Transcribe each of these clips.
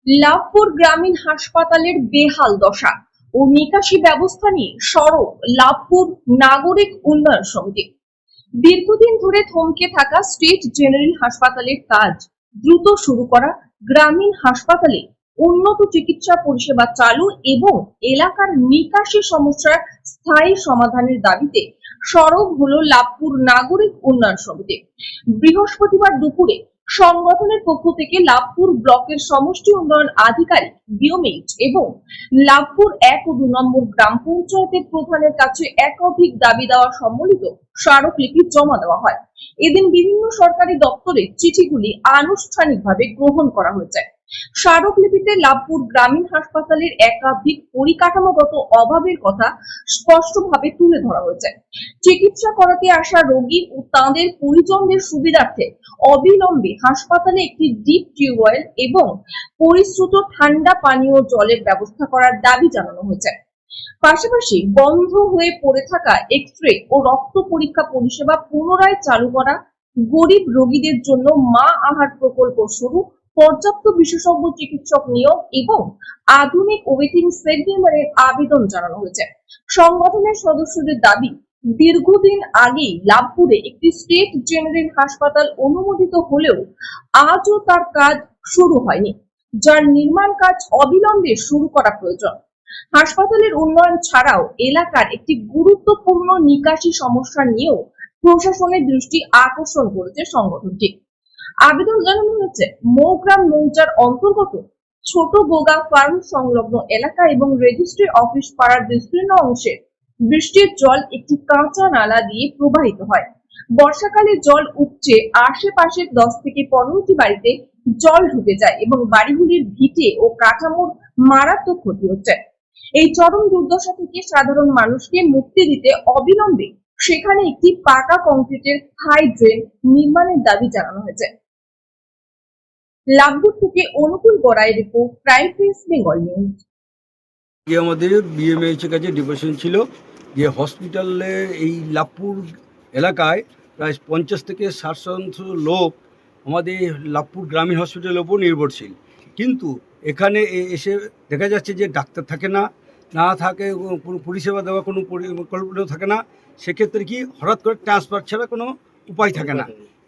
লাভপুর গ্রামীণ হাসপাতালের বেহাল দশা ও নিকাশি ব্যবস্থা নিয়ে সরব লাভপুর নাগরিক উন্নয়ন সমিতি। দীর্ঘদিন ধরে থমকে থাকা স্টেট জেনারেল হাসপাতালের কাজ দ্রুত শুরু করা, গ্রামীণ হাসপাতালে উন্নত চিকিৎসা পরিষেবা চালু এবং এলাকার নিকাশি সমস্যার স্থায়ী সমাধানের দাবিতে সরব হলো লাভপুর নাগরিক উন্নয়ন সমিতি। বৃহস্পতিবার দুপুরে সংগঠনের পক্ষ থেকে লাভপুর ব্লকের সমষ্টি উন্নয়ন আধিকারিক বিওমেইট এবং লাভপুর ১ ও ২ নম্বর গ্রাম পঞ্চায়েতের প্রধানের কাছে একাধিক দাবি দেওয়া সম্বলিত স্মারকলিপি জমা দেওয়া হয়। এদিন বিভিন্ন সরকারি দপ্তরে চিঠিগুলি আনুষ্ঠানিকভাবে গ্রহণ করা হয়েছে। স্মারকলিপিতে লাভপুর গ্রামীণ হাসপাতালের একাধিক পরিকাঠামোগত অভাবের কথা স্পষ্টভাবে তুলে ধরা হয়েছে। চিকিৎসা করাতে আসা রোগী ও তাঁদের পরিজনদের সুবিধার্থে অবিলম্বে হাসপাতালে একটি ডিপ টিউবওয়েল এবং পরিশ্রুত ঠান্ডা পানীয় জলের ব্যবস্থা করার দাবি জানানো হয়েছে। পাশাপাশি বন্ধ হয়ে পড়ে থাকা এক্স-রে ও রক্ত পরীক্ষা পরিষেবা পুনরায় চালু করা, গরিব রোগীদের জন্য মা আহার প্রকল্প শুরু, পর্যাপ্ত বিশেষজ্ঞ চিকিৎসক নিয়োগ এবং আধুনিক ওয়েটিং সেট নির্মাণের আবেদন জানানো হয়েছে। সংগঠনের সদস্যদের দাবি, দীর্ঘদিন আগেই লাভপুরে একটি স্টেট জেনারেল হাসপাতাল অনুমোদিত হলেও আজও তার কাজ শুরু হয়নি, যার নির্মাণ কাজ অবিলম্বে শুরু করা প্রয়োজন। হাসপাতালের উন্নয়ন ছাড়াও এলাকার একটি গুরুত্বপূর্ণ নিকাশি সমস্যা নিয়েও প্রশাসনের দৃষ্টি আকর্ষণ করেছে সংগঠনটি। আবেদন জানানো হয়েছে মৌগ্রাম মৌজার অন্তর্গত ছোট বোগা ফার্ম সংলগ্ন এলাকা এবং রেজিস্ট্রি অফিস পাড়ার বিস্তীর্ণ অংশে বৃষ্টির জল একটি কাঁচা নালা দিয়ে প্রবাহিত হয়। বর্ষাকালে জল উপচে আশেপাশের 10 থেকে 15টি বাড়িতে জল ঢুকে যায় এবং বাড়িগুলির ভিটে ও কাঠামোর মারাত্মক ক্ষতি হচ্ছে। এই চরম দুর্দশা থেকে সাধারণ মানুষকে মুক্তি দিতে অবিলম্বে সেখানে একটি পাকা কংক্রিটের স্থায়ী ড্রেন নির্মাণের দাবি জানানো হয়েছে। লাভপুর থেকে Anukul Gorai report, prime press, Bengal news. আমাদের বিএমএইচ এর কাছে ডিভিশন ছিল যে হসপিটালে এই লাভপুর এলাকায় প্রায় 50 থেকে 60% লোক আমাদের লাভপুর গ্রামীণ হসপিটালের উপর নির্ভরশীল, কিন্তু এখানে এসে দেখা যাচ্ছে যে ডাক্তার থাকে না থাকে, কোনো পরিষেবা দেওয়া কোনো পরিকল্পনাও থাকে না। সেক্ষেত্রে কি হঠাৎ করে ট্রান্সফার ছাড়া কোনো উপায় থাকে না।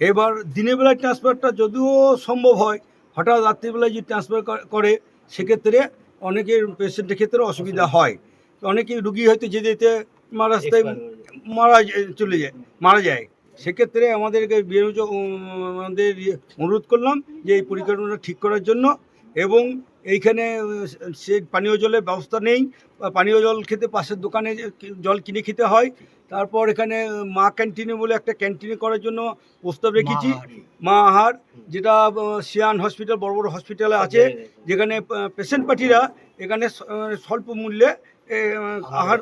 এবার দিনের বেলায় ট্রান্সফারটা যদিও সম্ভব হয়, হঠাৎ রাত্রিবেলায় যদি ট্রান্সফার করে সেক্ষেত্রে অনেকের পেশেন্টের ক্ষেত্রে অসুবিধা হয়। অনেকেই রুগী হয়তো যেতে যেতে রাস্তায় মারা যায়। সেক্ষেত্রে আমাদেরকে আমাদের অনুরোধ করলাম যে এই পরিকল্পনাটা ঠিক করার জন্য, এবং এইখানে সে পানীয় জলের ব্যবস্থা নেই, পানীয় জল খেতে পাশের দোকানে জল কিনে খেতে হয়। তারপর এখানে মা ক্যান্টিনে বলে একটা ক্যান্টিনে করার জন্য প্রস্তাব রেখেছি, মা আহার, যেটা সিয়ান হসপিটাল বড় বড় হসপিটালে আছে, যেখানে পেশেন্ট পার্টিরা এখানে স্বল্প মূল্যে আহার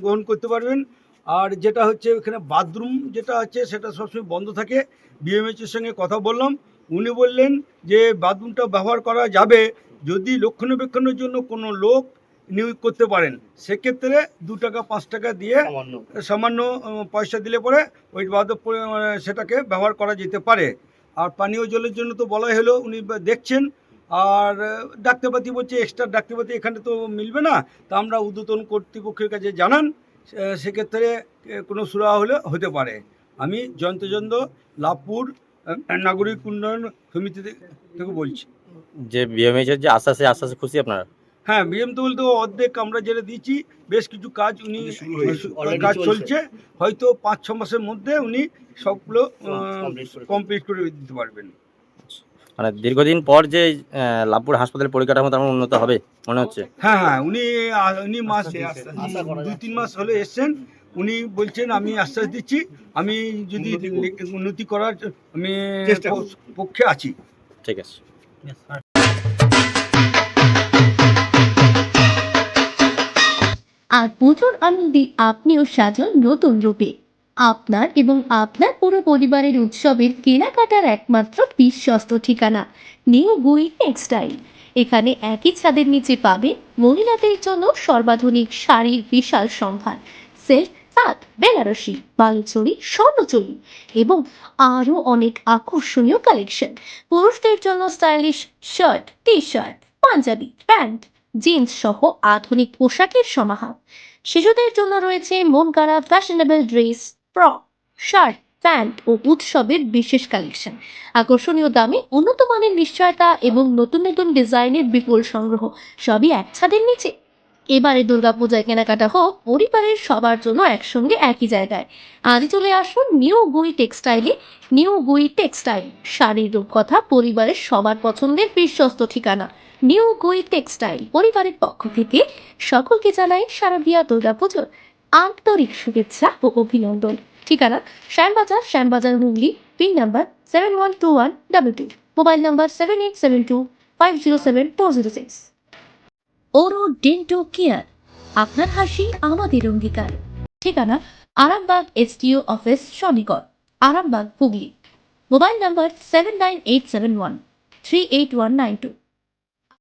গ্রহণ করতে পারবেন। আর যেটা হচ্ছে এখানে বাথরুম যেটা আছে সেটা সবসময় বন্ধ থাকে। বিএমএইচের সঙ্গে কথা বললাম, উনি বললেন যে বাথরুমটা ব্যবহার করা যাবে যদি রক্ষণাবেক্ষণের জন্য কোনো লোক নিয়োগ করতে পারেন। সেক্ষেত্রে 2 টাকা 5 টাকা দিয়ে সামান্য পয়সা দিলে পরে ওই সেটাকে ব্যবহার করা যেতে পারে। আর পানীয় জলের জন্য তো বলাই হলো, উনি দেখছেন। আর ডাক্তারপাতি বলছে এক্সট্রা ডাক্তারপাতি এখানে তো মিলবে না, তা আমরা ঊর্ধ্বতন কর্তৃপক্ষের কাছে জানান, সেক্ষেত্রে কোনো সুরাহা হলে হতে পারে। আমি জয়ন্ত চন্দ্র, লাভপুর নাগরিক উন্নয়ন সমিতি থেকে বলছি। যে বিএমএইচের যে আশ্বাসে খুশি আপনারা? হ্যাঁ, বিএম তো বলতে অর্ধেক আমরা যেটা দিয়েছি, বেশ কিছু কাজ উনি কাজ চলছে, হয়তো 5-6 মাসের মধ্যে উনি সবগুলো কমপ্লিট করে দিতে পারবেন। মানে দীর্ঘদিন পর যে লাভপুর হাসপাতালের পরিকাঠামো তেমন উন্নত হবে মনে হচ্ছে। হ্যাঁ, উনি 2-3 মাস হলে এসছেন। উনি বলছেন আমি আশ্বাস দিচ্ছি, আমি যদি উন্নতি করার আমি পক্ষে আছি। ঠিক আছে। আর পুজোর আনন্দে আপনিও সাজান নতুন রূপে। আপনার এবং আপনার পুরো পরিবারের উৎসবের কেনাকাটার একমাত্র বিশ্বস্ত ঠিকানা নিউ গুই টেক্সটাইল। এখানে একই ছাদের নিচে পাবে মহিলাদের জন্য সর্বাধুনিক শাড়ির বিশাল সম্ভার, সেলফ তাঁত, বেনারসি, বালুচরি, স্বর্ণচরি এবং আরও অনেক আকর্ষণীয় কালেকশন। পুরুষদের জন্য stylish shirt, T shirt, panjabi, pant, jeans সহ আধুনিক পোশাকের সমাহার। শিশুদের জন্য রয়েছে মন গড়া fashionable dress, frock, shirt, pant ও উৎসবের বিশেষ কালেকশন। আকর্ষণীয় দামে উন্নত মানের নিশ্চয়তা এবং নতুন নতুন ডিজাইনের বিপুল সংগ্রহ, সবই এক ছাদের নিচে। এবারে দুর্গাপূজায় কেনাকাটা হোক পরিবারের সবার জন্য একসঙ্গে একই জায়গায়। আজই চলে আসুন নিউ গুই টেক্সটাইলে। নিউ গুই টেক্সটাইল, শাড়ির রূপকথা, পরিবারের সবার পছন্দের বিশ্বস্ত ঠিকানা। নিউ গুই টেক্সটাইল পরিবারের পক্ষ থেকে সকলকে জানাই শারদীয়া দুর্গাপুজোর আন্তরিক শুভেচ্ছা ও অভিনন্দন। ঠিকানা Shyambazar, Shyambazar Hooghly, pin number 712122, mobile number 7872507406। Oro Dento Care, আপনার হাসি আমাদের অঙ্গীকার। ঠিকানা আরামবাগ এসটিও অফিস সনিকট, আরামবাগ হুগলি। Mobile number 79871 38192।